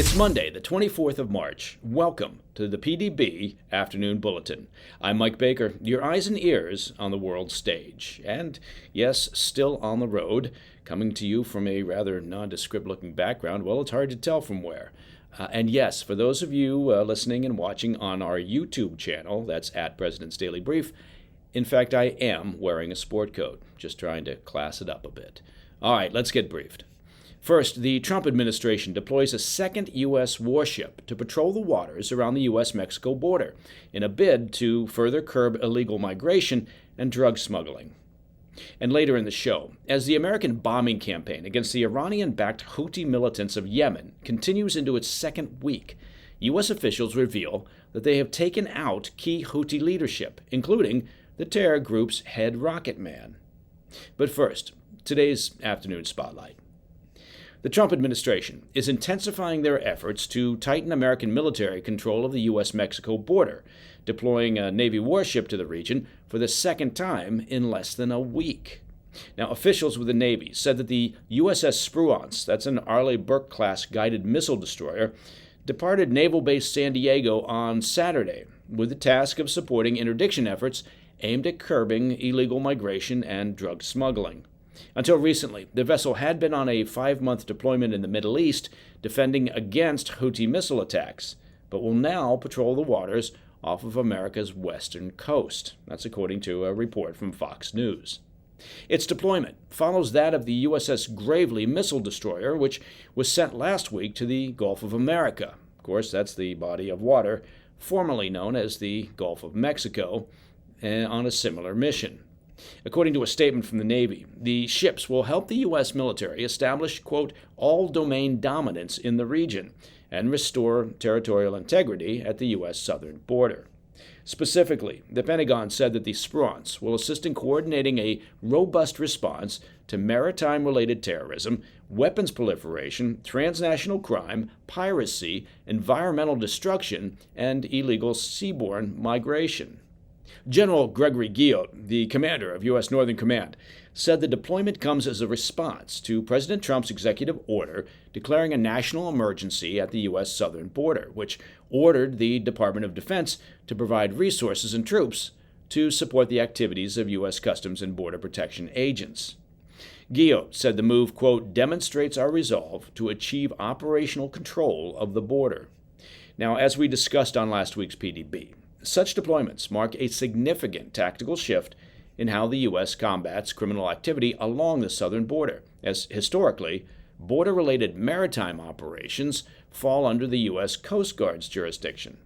It's Monday, the 24th of March. Welcome to the PDB Afternoon Bulletin. I'm Mike Baker, your eyes and ears on the world stage. And yes, still on the road, coming to you from a rather nondescript-looking background. Well, it's hard to tell from where. And yes, for those of you listening and watching on our YouTube channel, that's at President's Daily Brief, in fact, I am wearing a sport coat, just trying to class it up a bit. All right, let's get briefed. First, the Trump administration deploys a second U.S. warship to patrol the waters around the U.S. Mexico border in a bid to further curb illegal migration and drug smuggling. And later in the show, as the American bombing campaign against the Iranian-backed Houthi militants of Yemen continues into its second week, U.S. officials reveal that they have taken out key Houthi leadership, including the terror group's head rocket man. But first, today's afternoon spotlight. The Trump administration is intensifying their efforts to tighten American military control of the U.S. Mexico border, deploying a Navy warship to the region for the second time in less than a week. Now, officials with the Navy said that the USS Spruance, that's an Arleigh Burke-class guided missile destroyer, departed Naval Base San Diego on Saturday with the task of supporting interdiction efforts aimed at curbing illegal migration and drug smuggling. Until recently, the vessel had been on a 5-month deployment in the Middle East, defending against Houthi missile attacks, but will now patrol the waters off of America's western coast. That's according to a report from Fox News. Its deployment follows that of the USS Gravely missile destroyer, which was sent last week to the Gulf of America. Of course, that's the body of water formerly known as the Gulf of Mexico, on a similar mission. According to a statement from the Navy, the ships will help the U.S. military establish, quote, all-domain dominance in the region and restore territorial integrity at the U.S. southern border. Specifically, the Pentagon said that the Spruance will assist in coordinating a robust response to maritime-related terrorism, weapons proliferation, transnational crime, piracy, environmental destruction, and illegal seaborne migration. General Gregory Guillot, the commander of U.S. Northern Command, said the deployment comes as a response to President Trump's executive order declaring a national emergency at the U.S. southern border, which ordered the Department of Defense to provide resources and troops to support the activities of U.S. Customs and Border Protection agents. Guillot said the move, quote, demonstrates our resolve to achieve operational control of the border. Now, as we discussed on last week's PDB, such deployments mark a significant tactical shift in how the U.S. combats criminal activity along the southern border, as historically, border-related maritime operations fall under the U.S. Coast Guard's jurisdiction.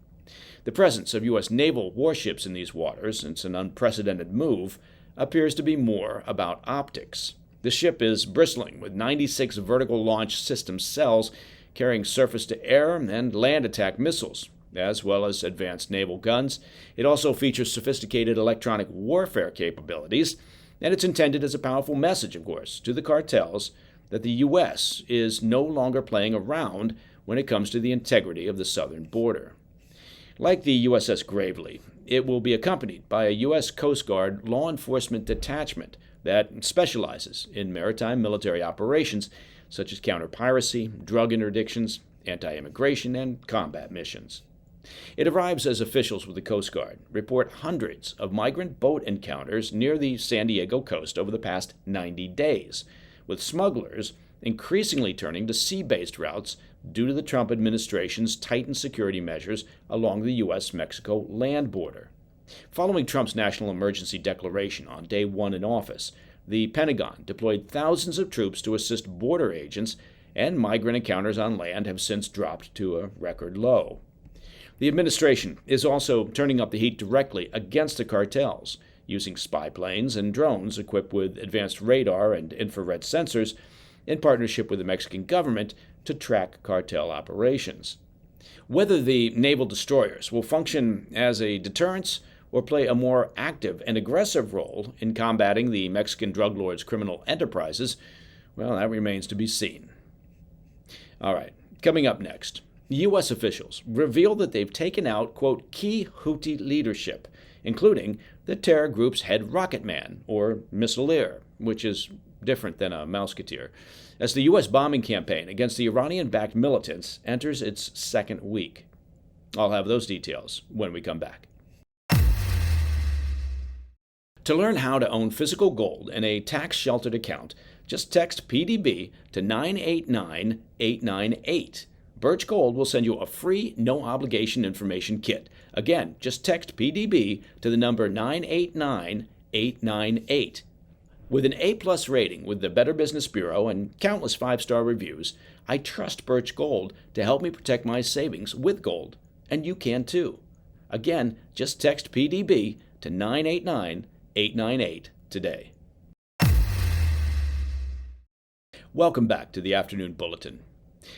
The presence of U.S. naval warships in these waters, it's an unprecedented move, appears to be more about optics. The ship is bristling with 96 vertical launch system cells carrying surface-to-air and land attack missiles, as well as advanced naval guns. It also features sophisticated electronic warfare capabilities, and it's intended as a powerful message, of course, to the cartels that the U.S. is no longer playing around when it comes to the integrity of the southern border. Like the USS Gravely, it will be accompanied by a U.S. Coast Guard law enforcement detachment that specializes in maritime military operations such as counter-piracy, drug interdictions, anti-immigration, and combat missions. It arrives as officials with the Coast Guard report hundreds of migrant boat encounters near the San Diego coast over the past 90 days, with smugglers increasingly turning to sea-based routes due to the Trump administration's tightened security measures along the U.S.-Mexico land border. Following Trump's national emergency declaration on day one in office, the Pentagon deployed thousands of troops to assist border agents, and migrant encounters on land have since dropped to a record low. The administration is also turning up the heat directly against the cartels, using spy planes and drones equipped with advanced radar and infrared sensors in partnership with the Mexican government to track cartel operations. Whether the naval destroyers will function as a deterrence or play a more active and aggressive role in combating the Mexican drug lords' criminal enterprises, well, that remains to be seen. All right, coming up next. U.S. officials reveal that they've taken out, quote, key Houthi leadership, including the terror group's head rocket man, or missileer, which is different than a Mouseketeer, as the U.S. bombing campaign against the Iranian-backed militants enters its second week. I'll have those details when we come back. To learn how to own physical gold in a tax-sheltered account, just text PDB to 989898. Birch Gold will send you a free, no-obligation information kit. Again, just text PDB to the number 989898. With an A-plus rating with the Better Business Bureau and countless 5-star reviews, I trust Birch Gold to help me protect my savings with gold. And you can too. Again, just text PDB to 989898 today. Welcome back to the Afternoon Bulletin.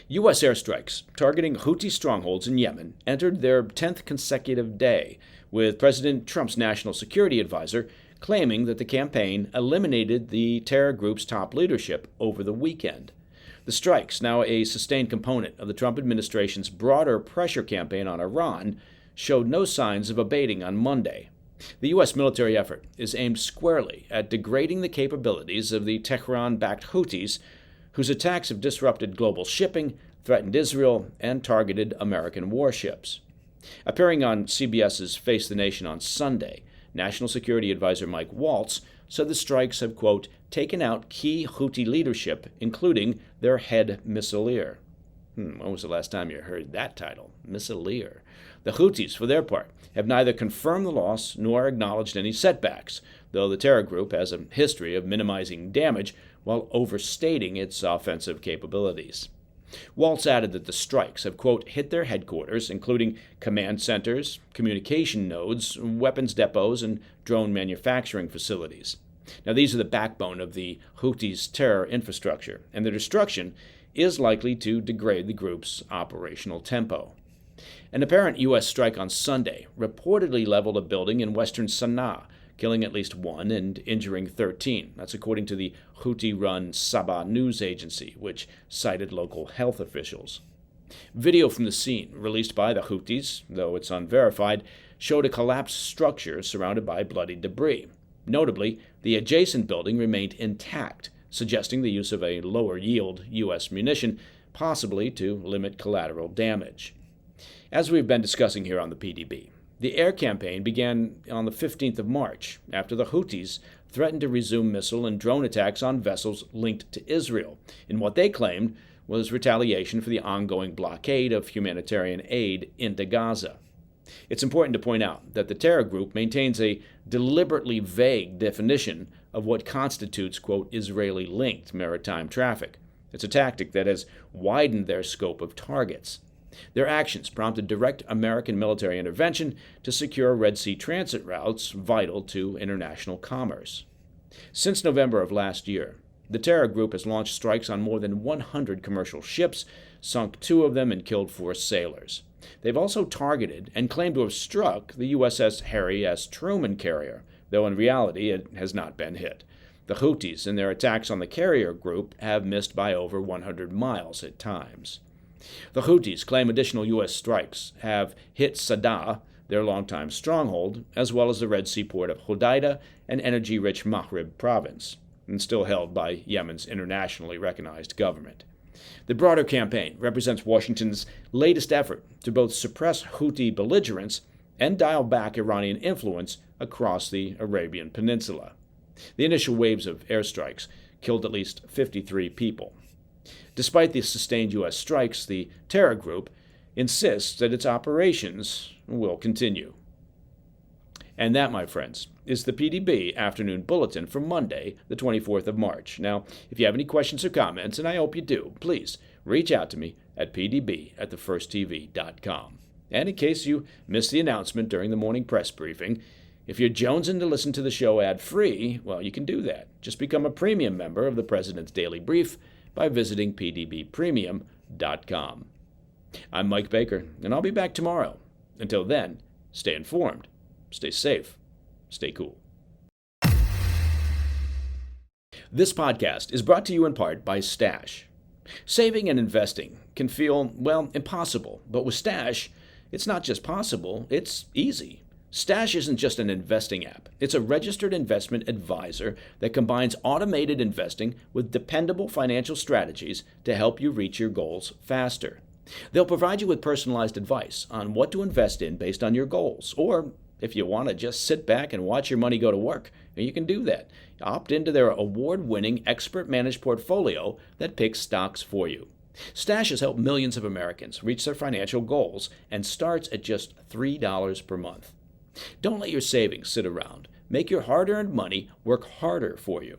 U.S. airstrikes targeting Houthi strongholds in Yemen entered their 10th consecutive day, with President Trump's national security advisor claiming that the campaign eliminated the terror group's top leadership over the weekend. The strikes, now a sustained component of the Trump administration's broader pressure campaign on Iran, showed no signs of abating on Monday. The U.S. military effort is aimed squarely at degrading the capabilities of the Tehran-backed Houthis, whose attacks have disrupted global shipping, threatened Israel, and targeted American warships. Appearing on CBS's Face the Nation on Sunday, National Security Advisor Mike Waltz said the strikes have, quote, taken out key Houthi leadership, including their head missileer. When was the last time you heard that title? Missileer. The Houthis, for their part, have neither confirmed the loss nor acknowledged any setbacks, though the terror group has a history of minimizing damage while overstating its offensive capabilities. Waltz added that the strikes have, quote, hit their headquarters, including command centers, communication nodes, weapons depots, and drone manufacturing facilities. Now, these are the backbone of the Houthis' terror infrastructure, and their destruction is likely to degrade the group's operational tempo. An apparent U.S. strike on Sunday reportedly leveled a building in western Sana'a, killing at least 1 and injuring 13. That's according to the Houthi-run Sabah news agency, which cited local health officials. Video from the scene, released by the Houthis, though it's unverified, showed a collapsed structure surrounded by bloody debris. Notably, the adjacent building remained intact, suggesting the use of a lower-yield U.S. munition, possibly to limit collateral damage. As we've been discussing here on the PDB, the air campaign began on the 15th of March, after the Houthis threatened to resume missile and drone attacks on vessels linked to Israel, in what they claimed was retaliation for the ongoing blockade of humanitarian aid into Gaza. It's important to point out that the terror group maintains a deliberately vague definition of what constitutes, quote, Israeli-linked maritime traffic. It's a tactic that has widened their scope of targets. Their actions prompted direct American military intervention to secure Red Sea transit routes vital to international commerce. Since November of last year, the terror group has launched strikes on more than 100 commercial ships, sunk 2 of them, and killed 4 sailors. They've also targeted and claimed to have struck the USS Harry S. Truman carrier, though in reality it has not been hit. The Houthis, in their attacks on the carrier group, have missed by over 100 miles at times. The Houthis claim additional U.S. strikes have hit Sana'a, their longtime stronghold, as well as the Red Sea port of Hodeidah and energy-rich Maghrib province, and still held by Yemen's internationally recognized government. The broader campaign represents Washington's latest effort to both suppress Houthi belligerents and dial back Iranian influence across the Arabian Peninsula. The initial waves of airstrikes killed at least 53 people. Despite the sustained U.S. strikes, the terror group insists that its operations will continue. And that, my friends, is the PDB Afternoon Bulletin for Monday, the 24th of March. Now, if you have any questions or comments, and I hope you do, please reach out to me at pdb@thefirsttv.com. And in case you missed the announcement during the morning press briefing, if you're jonesing to listen to the show ad-free, well, you can do that. Just become a premium member of the President's Daily Brief by visiting pdbpremium.com. I'm Mike Baker, and I'll be back tomorrow. Until then, stay informed, stay safe, stay cool. This podcast is brought to you in part by Stash. Saving and investing can feel, well, impossible, but with Stash, it's not just possible, it's easy. Stash isn't just an investing app. It's a registered investment advisor that combines automated investing with dependable financial strategies to help you reach your goals faster. They'll provide you with personalized advice on what to invest in based on your goals, or if you want to just sit back and watch your money go to work, you can do that. Opt into their award-winning expert-managed portfolio that picks stocks for you. Stash has helped millions of Americans reach their financial goals and starts at just $3 per month. Don't let your savings sit around. Make your hard-earned money work harder for you.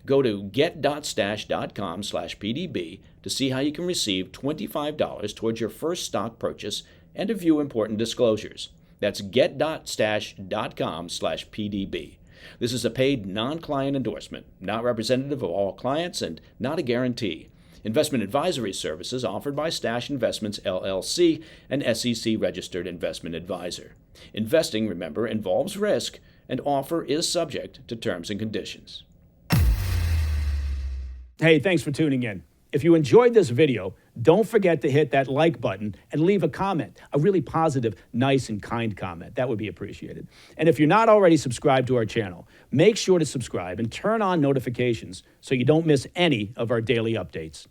Go to get.stash.com/PDB to see how you can receive $25 towards your first stock purchase and to view important disclosures. That's get.stash.com/PDB. This is a paid non-client endorsement, not representative of all clients and not a guarantee. Investment advisory services offered by Stash Investments, LLC, an SEC-registered investment advisor. Investing, remember, involves risk, and offer is subject to terms and conditions. Hey, thanks for tuning in. If you enjoyed this video, don't forget to hit that like button and leave a comment, a really positive, nice, and kind comment. That would be appreciated. And if you're not already subscribed to our channel, make sure to subscribe and turn on notifications so you don't miss any of our daily updates.